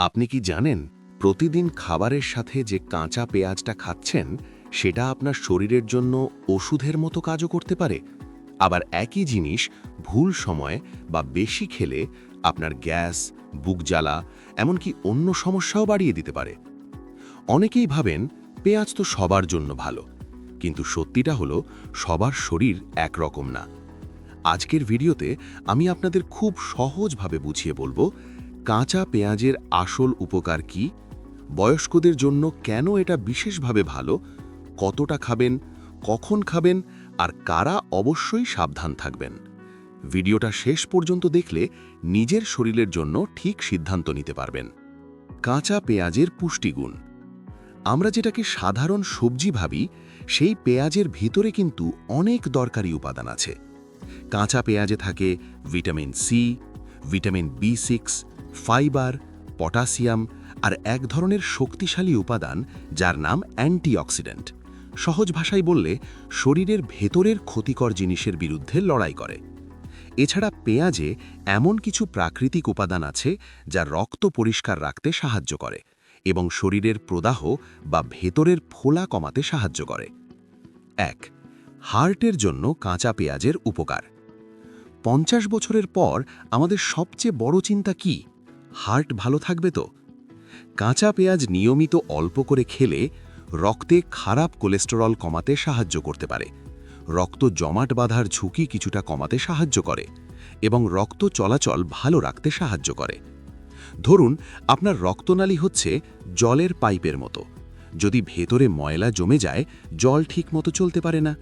আপনি কি জানেন প্রতিদিন খাবারের সাথে যে কাঁচা পেঁয়াজটা খাচ্ছেন সেটা আপনার শরীরের জন্য ওষুধের মতো কাজও করতে পারে? আবার একই জিনিস ভুল সময়ে বা বেশি খেলে আপনার গ্যাস, বুক জ্বালা, এমনকি অন্য সমস্যাও বাড়িয়ে দিতে পারে। অনেকেই ভাবেন পেঁয়াজ তো সবার জন্য ভালো, কিন্তু সত্যিটা হলো সবার শরীর একরকম না। আজকের ভিডিওতে আমি আপনাদের খুব সহজভাবে বুঝিয়ে বলবো কাঁচা পেঁয়াজের আসল উপকার কি, বয়স্কদের জন্য কেন এটা বিশেষভাবে ভালো, কতটা খাবেন, কখন খাবেন, আর কারা অবশ্যই সাবধান থাকবেন। ভিডিওটা শেষ পর্যন্ত দেখলে নিজের শরীরের জন্য ঠিক সিদ্ধান্ত নিতে পারবেন। কাঁচা পেঁয়াজের পুষ্টিগুণ। আমরা যেটাকে সাধারণ সবজি ভাবি, সেই পেঁয়াজের ভিতরে কিন্তু অনেক দরকারি উপাদান আছে। কাঁচা পেঁয়াজে থাকে ভিটামিন সি, ভিটামিন বি6, ফাইবার, পটাশিয়াম আর এক ধরনের শক্তিশালী উপাদান যার নাম অ্যান্টিঅক্সিডেন্ট। সহজ ভাষায় বললে শরীরের ভেতরের ক্ষতিকর জিনিসের বিরুদ্ধে লড়াই করে। এছাড়া পেঁয়াজে এমন কিছু প্রাকৃতিক উপাদান আছে যা রক্ত পরিষ্কার রাখতে সাহায্য করে এবং শরীরের প্রদাহ বা ভেতরের ফোলা কমাতে সাহায্য করে। ১. হার্টের জন্য কাঁচা পেঁয়াজের উপকার। ৫০ বছরের পর আমাদের সবচেয়ে বড় চিন্তা কি? হার্ট ভালো থাকবে তো? কাঁচা পেঁয়াজ নিয়মিত অল্প করে খেলে রক্তে খারাপ কোলেস্টেরল কমাতে সাহায্য করতে পারে, রক্ত জমাট বাঁধার ঝুঁকি কিছুটা কমাতে সাহায্য করে এবং রক্ত চলাচল ভালো রাখতে সাহায্য করে। ধরুন আপনার রক্তনালী হচ্ছে জলের পাইপের মতো। যদি ভেতরে ময়লা জমে যায়, জল ঠিকমতো চলতে পারে না।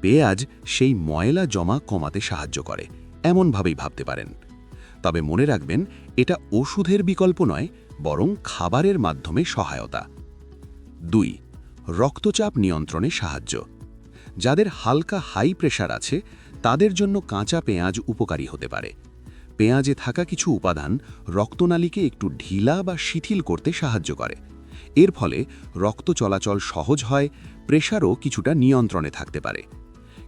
পেঁয়াজ সেই ময়লা জমা কমাতে সাহায্য করে, এমনভাবেই ভাবতে পারেন। তবে মনে রাখবেন, এটা ওষুধের বিকল্প নয়, বরং খাবারের মাধ্যমে সহায়তা। ২. রক্তচাপ নিয়ন্ত্রণে সাহায্য। যাদের হালকা হাই প্রেশার আছে তাদের জন্য কাঁচা পেঁয়াজ উপকারী হতে পারে। পেঁয়াজে থাকা কিছু উপাদান রক্তনালীকে একটু ঢিলা বা শিথিল করতে সাহায্য করে। এর ফলে রক্ত চলাচল সহজ হয়, প্রেশারও কিছুটা নিয়ন্ত্রণে থাকতে পারে।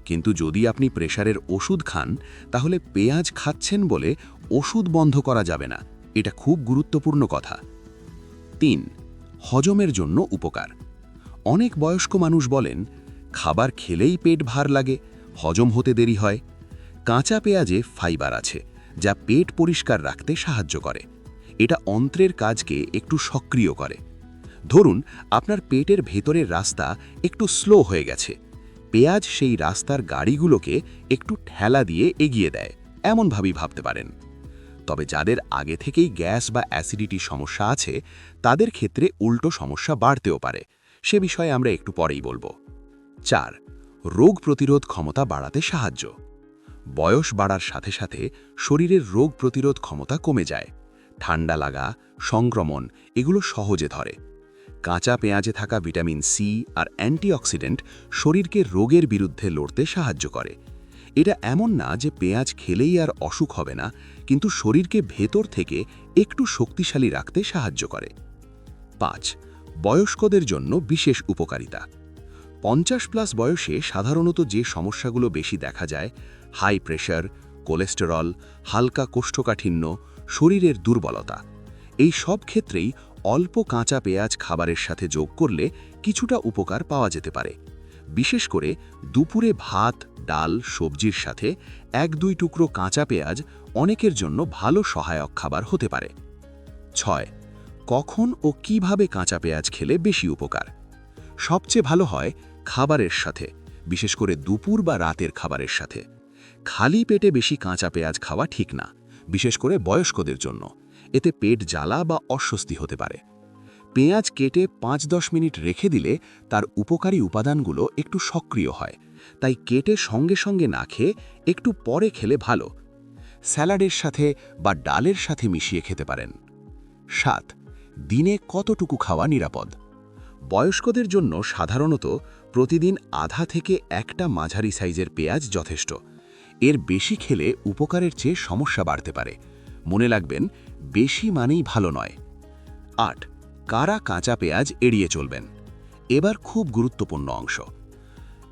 কিন্তু যদি আপনি প্রেশারের ওষুধ খান, তাহলে পেঁয়াজ খাচ্ছেন বলে ওষুধ বন্ধ করা যাবে না, এটা খুব গুরুত্বপূর্ণ কথা। ৩. হজমের জন্য উপকার। অনেক বয়স্ক মানুষ বলেন খাবার খেলেই পেট ভার লাগে, হজম হতে দেরি হয়। কাঁচা পেঁয়াজে ফাইবার আছে যা পেট পরিষ্কার রাখতে সাহায্য করে। এটা অন্ত্রের কাজকে একটু সক্রিয় করে। ধরুন আপনার পেটের ভেতরের রাস্তা একটু স্লো হয়ে গেছে, পেঁয়াজ সেই রাস্তার গাড়িগুলোকে একটু ঠেলা দিয়ে এগিয়ে দেয়, এমনভাবেই ভাবতে পারেন। তবে যাদের আগে থেকেই গ্যাস বা অ্যাসিডিটির সমস্যা আছে তাদের ক্ষেত্রে উল্টো সমস্যা বাড়তেও পারে, সে বিষয়ে আমরা একটু পরেই বলবো। ৪. রোগ প্রতিরোধ ক্ষমতা বাড়াতে সাহায্য। বয়স বাড়ার সাথে সাথে শরীরের রোগ প্রতিরোধ ক্ষমতা কমে যায়। ঠান্ডা লাগা, সংক্রমণ এগুলো সহজে ধরে। কাঁচা পেঁয়াজে থাকা ভিটামিন সি আর অ্যান্টিঅক্সিডেন্ট শরীরকে রোগের বিরুদ্ধে লড়তে সাহায্য করে। এটা এমন না যে পেঁয়াজ খেলেই আর অসুখ হবে না, কিন্তু শরীরকে ভেতর থেকে একটু শক্তিশালী রাখতে সাহায্য করে। ৫. বয়স্কদের জন্য বিশেষ উপকারিতা। ৫০+ বয়সে সাধারণত যে সমস্যাগুলো বেশি দেখা যায়, হাই প্রেশার, কোলেস্টেরল, হালকা কোষ্ঠকাঠিন্য, শরীরের দুর্বলতা, এই সব ক্ষেত্রেই অল্প কাঁচা পেঁয়াজ খাবারের সাথে যোগ করলে কিছুটা উপকার পাওয়া যেতে পারে। বিশেষ করে দুপুরে ভাত, ডাল, সবজির সাথে ১-২ টুকরো কাঁচা পেঁয়াজ অনেকের জন্য ভালো সহায়ক খাবার হতে পারে। ৬. কখন ও কিভাবে কাঁচা পেঁয়াজ খেলে বেশি উপকার? সবচেয়ে ভালো হয় খাবারের সাথে, বিশেষ করে দুপুর বা রাতের খাবারের সাথে। খালি পেটে বেশি কাঁচা পেঁয়াজ খাওয়া ঠিক না, বিশেষ করে বয়স্কদের জন্য। এতে পেট জ্বালা বা অস্বস্তি হতে পারে। পেঁয়াজ কেটে ৫-১০ মিনিট রেখে দিলে তার উপকারী উপাদানগুলো একটু সক্রিয় হয়, তাই কেটে সঙ্গে সঙ্গে না খেয়ে একটু পরে খেলে ভালো। স্যালাডের সাথে বা ডালের সাথে মিশিয়ে খেতে পারেন। ৭. দিনে কতটুকু খাওয়া নিরাপদ? বয়স্কদের জন্য সাধারণত প্রতিদিন আধা থেকে একটা মাঝারি সাইজের পেঁয়াজ যথেষ্ট। এর বেশি খেলে উপকারের চেয়ে সমস্যা বাড়তে পারে। মনে রাখবেন, বেশি মানেই ভালো নয়। ৮. কারা কাঁচা পেঁয়াজ এড়িয়ে চলবেন? এবার খুব গুরুত্বপূর্ণ অংশ।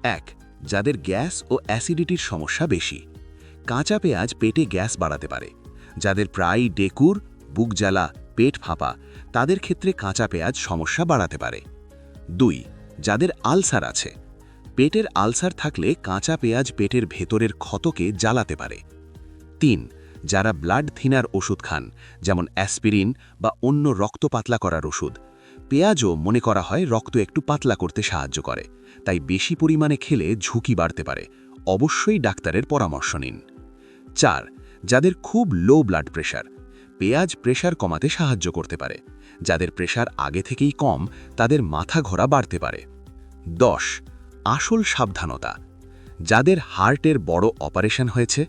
১. যাদের গ্যাস ও অ্যাসিডিটির সমস্যা বেশি। কাঁচা পেঁয়াজ পেটে গ্যাস বাড়াতে পারে। যাদের প্রায়ই ডেকুর, বুক জ্বালা, পেট ফাঁপা তাদের ক্ষেত্রে কাঁচা পেঁয়াজ সমস্যা বাড়াতে পারে। 2. যাদের আলসার আছে, পেটের আলসার থাকলে কাঁচা পেঁয়াজ পেটের ভেতরের ক্ষতকে জ্বালাতে পারে। 3. যারা ব্লাড থিনার ওষুধ খান, যেমন অ্যাসপিরিন বা অন্য রক্ত পাতলা করার ওষুধ, পেঁয়াজও মনে করা হয় রক্ত একটু পাতলা করতে সাহায্য করে, তাই বেশি পরিমাণে খেলে ঝুঁকি বাড়তে পারে। অবশ্যই ডাক্তারের পরামর্শ নিন। 4. যাদের খুব লো ব্লাড প্রেশার, পেঁয়াজ প্রেশার কমাতে সাহায্য করতে পারে। যাদের প্রেশার আগে থেকেই কম, তাদের মাথা ঘোরা বাড়তে পারে। 10. আসল সাবধানতা, যাদের হার্টের বড় অপারেশন হয়েছে,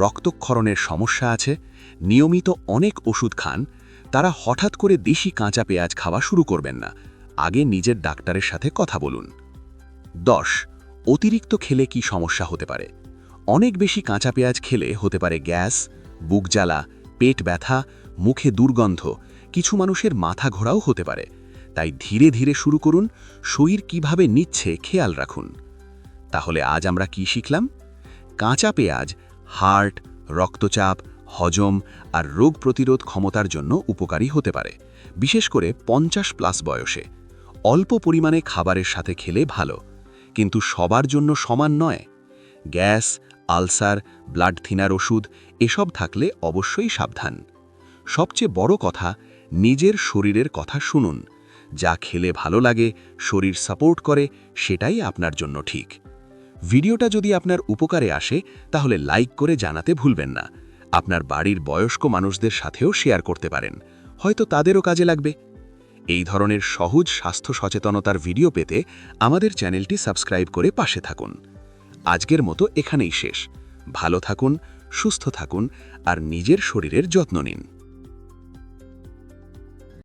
রক্তক্ষরণের সমস্যা আছে, নিয়মিত অনেক ওষুধ খান, তারা হঠাৎ করে দেশি কাঁচা পেঁয়াজ খাওয়া শুরু করবেন না। আগে নিজের ডাক্তারের সাথে কথা বলুন। 10. অতিরিক্ত খেলে কি সমস্যা হতে পারে? অনেক বেশি কাঁচা পেঁয়াজ খেলে হতে পারে গ্যাস, বুক জ্বালা, পেট ব্যথা, মুখে দুর্গন্ধ, কিছু মানুষের মাথা ঘোরাও হতে পারে। তাই ধীরে ধীরে শুরু করুন, শরীর কিভাবে নিচ্ছে খেয়াল রাখুন। তাহলে আজ আমরা কি শিখলাম? কাঁচা পেঁয়াজ হার্ট, রক্তচাপ, হজম আর রোগ প্রতিরোধ ক্ষমতার জন্য উপকারী হতে পারে, বিশেষ করে 50+ বয়সে। অল্প পরিমাণে খাবারের সাথে খেলে ভালো, কিন্তু সবার জন্য সমান নয়। গ্যাস, আলসার, ব্লাড থিনার ওষুধ এসব থাকলে অবশ্যই সাবধান। সবচেয়ে বড় কথা, নিজের শরীরের কথা শুনুন। যা খেলে ভালো লাগে, শরীর সাপোর্ট করে, সেটাই আপনার জন্য ঠিক। ভিডিওটা যদি আপনার উপকারে আসে তাহলে লাইক করে জানাতে ভুলবেন না। আপনার বাড়ির বয়স্ক মানুষদের সাথেও শেয়ার করতে পারেন, হয়তো তাদেরও কাজে লাগবে। এই ধরনের সহজ স্বাস্থ্য সচেতনতার ভিডিও পেতে আমাদের চ্যানেলটি সাবস্ক্রাইব করে পাশে থাকুন। আজকের মতো এখানেই শেষ। ভালো থাকুন, সুস্থ থাকুন আর নিজের শরীরের যত্ন নিন।